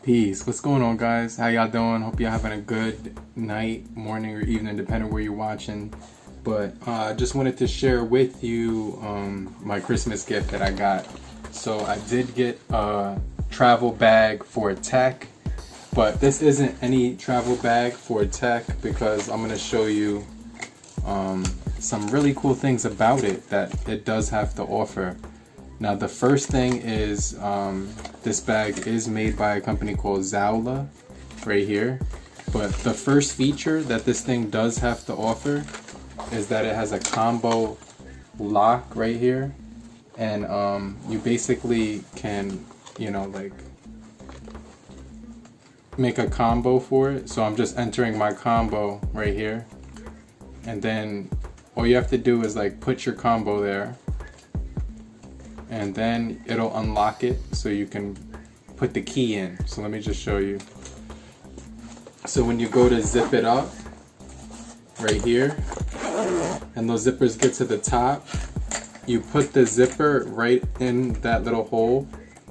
Peace. What's going on, guys? How y'all doing? Hope y'all having a good night, morning, or evening, depending where you're watching. But I just wanted to share with you my Christmas gift that I got. So I did get a travel bag for tech, but this isn't any travel bag for tech because I'm going to show you some really cool things about it that it does have to offer. Now the first thing is this bag is made by a company called Tzowla right here, but the first feature that this thing does have to offer is that it has a combo lock right here, and you basically can, you know, like make a combo for it. So I'm just entering my combo right here, and then all you have to do is like put your combo there, and then it'll unlock it so you can put the key in. So let me just show you. So when you go to zip it up right here and those zippers get to the top, you put the zipper right in that little hole.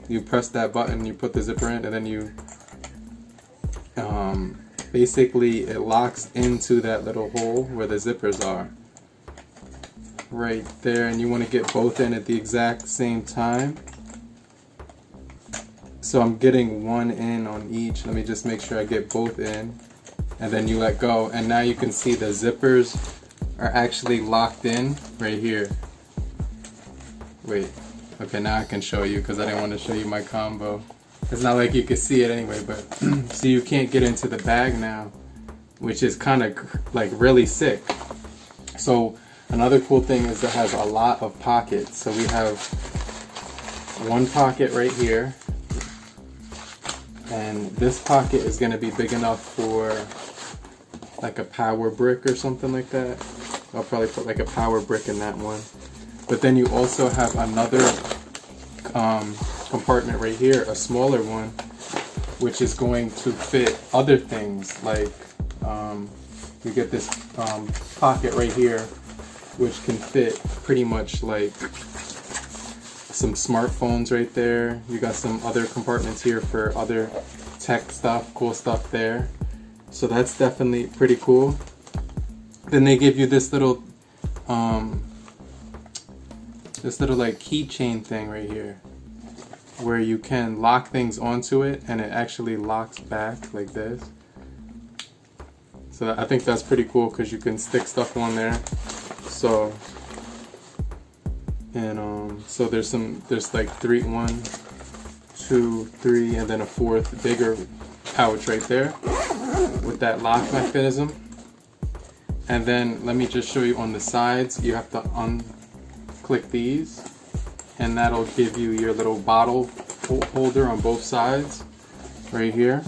You press that button, you put the zipper in, and then you basically it locks into that little hole where the zippers are right there, and you want to get both in at the exact same time. So I'm getting one in on each. Let me just make sure I get both in, and then you let go, and now you can see the zippers are actually locked in right here. Wait, okay, now I can show you because I didn't want to show you my combo. It's not like you can see it anyway, but so you can't get into the bag now, which is kind of like really sick. So another cool thing is it has a lot of pockets. So we have one pocket right here, and this pocket is going to be big enough for like a power brick or something like that. I'll probably put like a power brick in that one. But then you also have another compartment right here, a smaller one, which is going to fit other things. Like you get this pocket right here, which can fit pretty much like some smartphones right there. You got some other compartments here for other tech stuff, cool stuff there. So that's definitely pretty cool. Then they give you this little like keychain thing right here, where you can lock things onto it and it actually locks back like this. So I think that's pretty cool because you can stick stuff on there. So and so there's like one, two, three, and then a fourth bigger pouch right there with that lock mechanism. And then let me just show you on the sides, you have to unclick these, and that'll give you your little bottle holder on both sides right here.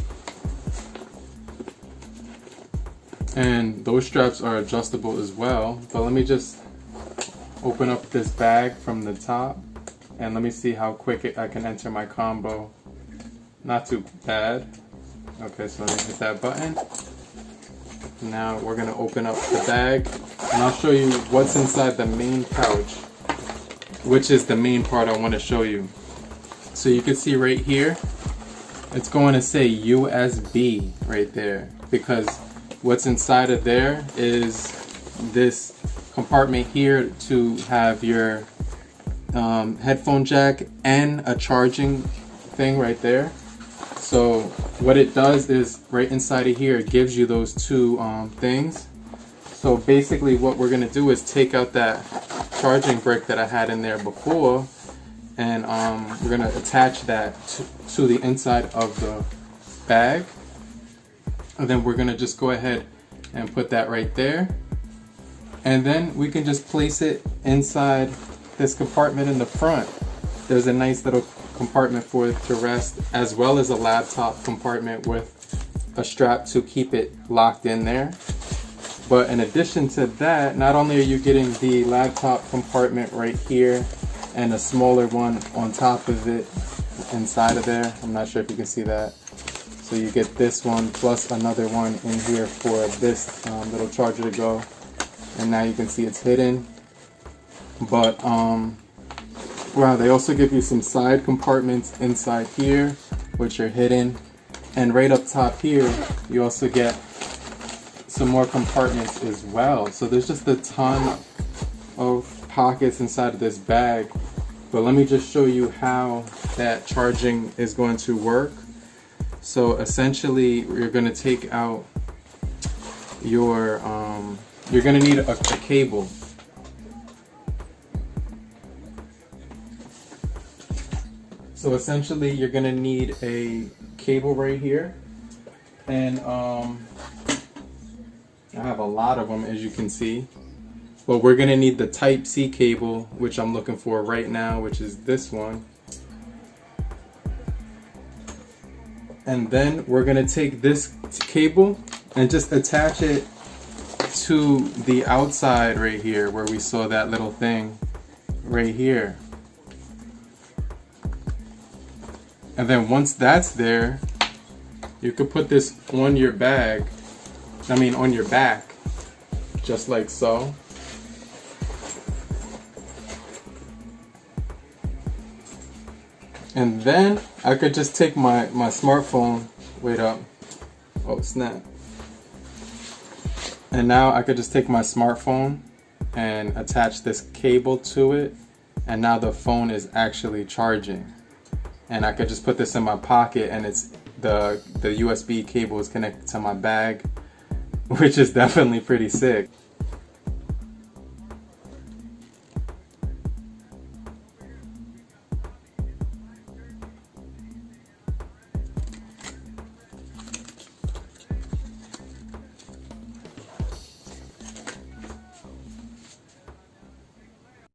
And those straps are adjustable as well. But let me just open up this bag from the top, and let me see how quick I can enter my combo. Not too bad. Okay, so let me hit that button. Now we're gonna open up the bag, and I'll show you what's inside the main pouch, which is the main part I want to show you. So you can see right here, it's going to say USB right there, because what's inside of there is this compartment here to have your headphone jack and a charging thing right there. So what it does is right inside of here, it gives you those two things. So basically what we're gonna do is take out that charging brick that I had in there before, and we're gonna attach that to the inside of the bag, and then we're gonna just go ahead and put that right there, and then we can just place it inside this compartment in the front. There's a nice little compartment for it to rest, as well as a laptop compartment with a strap to keep it locked in there. But in addition to that, not only are you getting the laptop compartment right here and a smaller one on top of it inside of there, I'm not sure if you can see that. So you get this one plus another one in here for this little charger to go, and now you can see it's hidden. But wow, they also give you some side compartments inside here which are hidden, And right up top here, you also get some more compartments as well. So there's just a ton of pockets inside of this bag. But let me just show you how that charging is going to work. So essentially, you're going to take out your, you're going to need a cable. So essentially, you're going to need a cable right here. And I have a lot of them, as you can see. But we're going to need the Type-C cable, which I'm looking for right now, which is this one. And then we're going to take this cable and just attach it to the outside right here, where we saw that little thing right here. And then once that's there, you could put this on your bag, on your back, just like so. And then I could just take my smartphone, wait up, oh snap. And now I could just take my smartphone and attach this cable to it. And now the phone is actually charging. And I could just put this in my pocket and it's the USB cable is connected to my bag, which is definitely pretty sick.